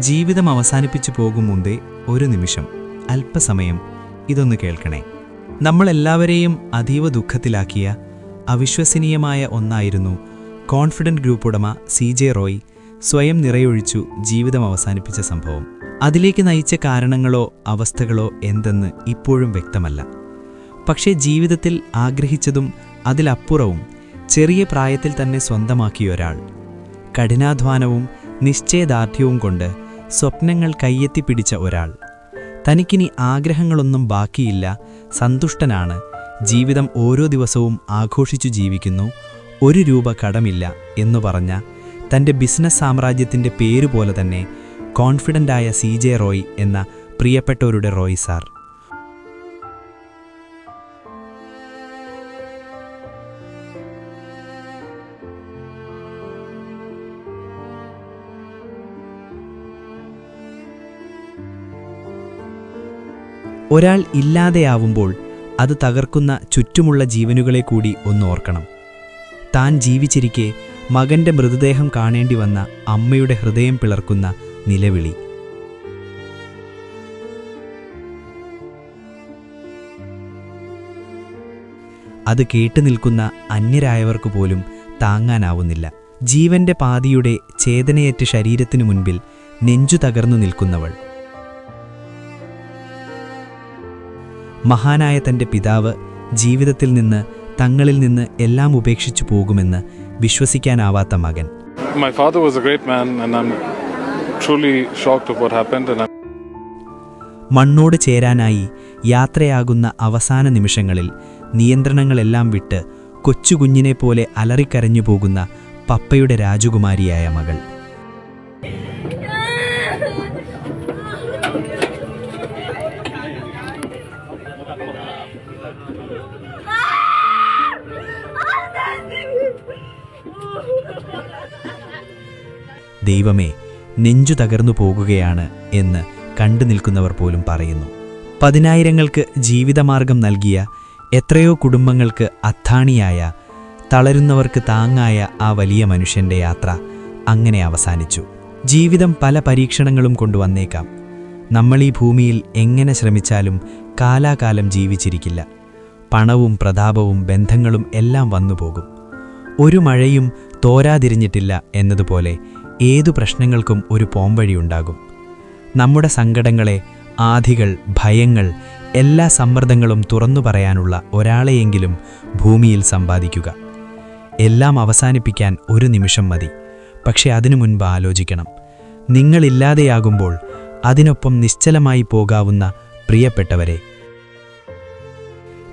ജീവിതം അവസാനിപ്പിച്ചു പോകും മുമ്പേ ഒരു നിമിഷം, അല്പസമയം ഇതൊന്ന് കേൾക്കണേ. നമ്മളെല്ലാവരെയും അതീവ ദുഃഖത്തിലാക്കിയ അവിശ്വസനീയമായ ഒന്നായിരുന്നു കോൺഫിഡന്റ് ഗ്രൂപ്പ് ഉടമ CJ റോയ് സ്വയം നിറയൊഴിച്ചു ജീവിതം അവസാനിപ്പിച്ച സംഭവം. അതിലേക്ക് നയിച്ച കാരണങ്ങളോ അവസ്ഥകളോ എന്തെന്ന് ഇപ്പോഴും വ്യക്തമല്ല. പക്ഷേ ജീവിതത്തിൽ ആഗ്രഹിച്ചതും അതിലപ്പുറവും ചെറിയ പ്രായത്തിൽ തന്നെ സ്വന്തമാക്കിയൊരാൾ, കഠിനാധ്വാനവും നിശ്ചയദാർഢ്യവും കൊണ്ട് സ്വപ്നങ്ങൾ കയ്യെത്തിപ്പിടിച്ച ഒരാൾ, തനിക്കിനി ആഗ്രഹങ്ങളൊന്നും ബാക്കിയില്ല, സന്തുഷ്ടനാണ്, ജീവിതം ഓരോ ദിവസവും ആഘോഷിച്ചു ജീവിക്കുന്നു, 1 രൂപ കടമില്ല എന്നു പറഞ്ഞ തൻ്റെ ബിസിനസ് സാമ്രാജ്യത്തിൻ്റെ പേരുപോലെ തന്നെ കോൺഫിഡൻ്റായ CJ റോയ് എന്ന പ്രിയപ്പെട്ടവരുടെ റോയ് സാർ. ഒരാൾ ഇല്ലാതെയാവുമ്പോൾ അത് തകർക്കുന്ന ചുറ്റുമുള്ള ജീവനുകളെ കൂടി ഒന്നോർക്കണം. താൻ ജീവിച്ചിരിക്കെ മകൻ്റെ മൃതദേഹം കാണേണ്ടി വന്ന അമ്മയുടെ ഹൃദയം പിളർക്കുന്ന നിലവിളി. അത് കേട്ടു നിൽക്കുന്ന അന്യരായവർക്ക് പോലും താങ്ങാനാവുന്നില്ല. ജീവന്റെ പാതിയുടെ ചേതനയേറ്റ ശരീരത്തിനു മുൻപിൽ നെഞ്ചു തകർന്നു നിൽക്കുന്നവൾ. മഹാനായ തൻ്റെ പിതാവ് ജീവിതത്തിൽ നിന്ന്, തങ്ങളിൽ നിന്ന് എല്ലാം ഉപേക്ഷിച്ചു പോകുമെന്ന് വിശ്വസിക്കാനാവാത്ത മകൻ. My father was a great man and I'm truly shocked of what happened. മണ്ണോട് ചേരാനായി യാത്രയാകുന്ന അവസാന നിമിഷങ്ങളിൽ നിയന്ത്രണങ്ങളെല്ലാം വിട്ട് കൊച്ചുകുഞ്ഞിനെ പോലെ അലറിക്കരഞ്ഞു പോകുന്ന പപ്പയുടെ രാജകുമാരിയായ മകൾ. ദൈവമേ, നെഞ്ചു തകർന്നു പോകുകയാണ് എന്ന് കണ്ടു നിൽക്കുന്നവർ പോലും പറയുന്നു. 10,000-ങ്ങൾക്ക് ജീവിതമാർഗം നൽകിയ, എത്രയോ കുടുംബങ്ങൾക്ക് അത്താണിയായ, തളരുന്നവർക്ക് താങ്ങായ ആ വലിയ മനുഷ്യൻ്റെ യാത്ര അങ്ങനെ അവസാനിച്ചു. ജീവിതം പല പരീക്ഷണങ്ങളും കൊണ്ടുവന്നേക്കാം. നമ്മൾ ഈ ഭൂമിയിൽ എങ്ങനെ ശ്രമിച്ചാലും കാലാകാലം ജീവിച്ചിരിക്കില്ല. പണവും പ്രതാപവും ബന്ധങ്ങളും എല്ലാം വന്നുപോകും. ഒരു മഴയും തോരാതിരിഞ്ഞിട്ടില്ല എന്നതുപോലെ ഏതു പ്രശ്നങ്ങൾക്കും ഒരു പോംവഴിയുണ്ടാകും. നമ്മുടെ സങ്കടങ്ങളെ, ആധികൾ, ഭയങ്ങൾ, എല്ലാ സമ്മർദ്ദങ്ങളും തുറന്നു പറയാനുള്ള ഒരാളെയെങ്കിലും ഭൂമിയിൽ സമ്പാദിക്കുക. എല്ലാം അവസാനിപ്പിക്കാൻ ഒരു നിമിഷം മതി. പക്ഷെ അതിനു മുൻപ് ആലോചിക്കണം, നിങ്ങളില്ലാതെയാകുമ്പോൾ അതിനൊപ്പം നിശ്ചലമായി പോകാവുന്ന പ്രിയപ്പെട്ടവരെ.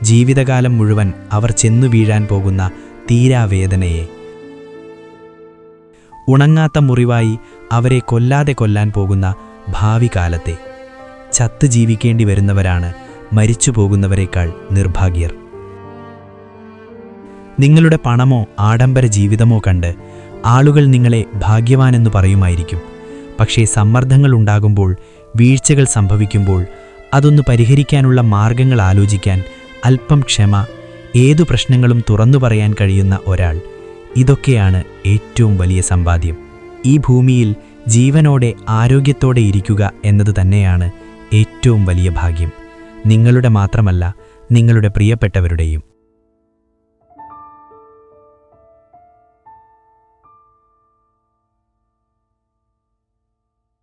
ജീവിതകാലം മുഴുവൻ അവർ ചെന്നു വീഴാൻ പോകുന്ന തീരാവേദനയെ, ഉണങ്ങാത്ത മുറിവായി അവരെ കൊല്ലാതെ കൊല്ലാൻ പോകുന്ന ഭാവി കാലത്തെ. ചത്ത് ജീവിക്കേണ്ടി വരുന്നവരാണ് മരിച്ചു പോകുന്നവരെക്കാൾ നിർഭാഗ്യർ. നിങ്ങളുടെ പണമോ ആഡംബര ജീവിതമോ കണ്ട് ആളുകൾ നിങ്ങളെ ഭാഗ്യവാനെന്നു പറയുമായിരിക്കും. പക്ഷേ സമ്മർദ്ദങ്ങൾ ഉണ്ടാകുമ്പോൾ, വീഴ്ചകൾ സംഭവിക്കുമ്പോൾ അതൊന്ന് പരിഹരിക്കാനുള്ള മാർഗങ്ങൾ ആലോചിക്കാൻ അല്പം ക്ഷമ, ഏതു പ്രശ്നങ്ങളും തുറന്നു പറയാൻ കഴിയുന്ന ഒരാൾ, ഇതൊക്കെയാണ് ഏറ്റവും വലിയ സമ്പാദ്യം. ഈ ഭൂമിയിൽ ജീവനോടെ ആരോഗ്യത്തോടെ ഇരിക്കുക എന്നത് തന്നെയാണ് ഏറ്റവും വലിയ ഭാഗ്യം. നിങ്ങളുടെ മാത്രമല്ല, നിങ്ങളുടെ പ്രിയപ്പെട്ടവരുടെയും.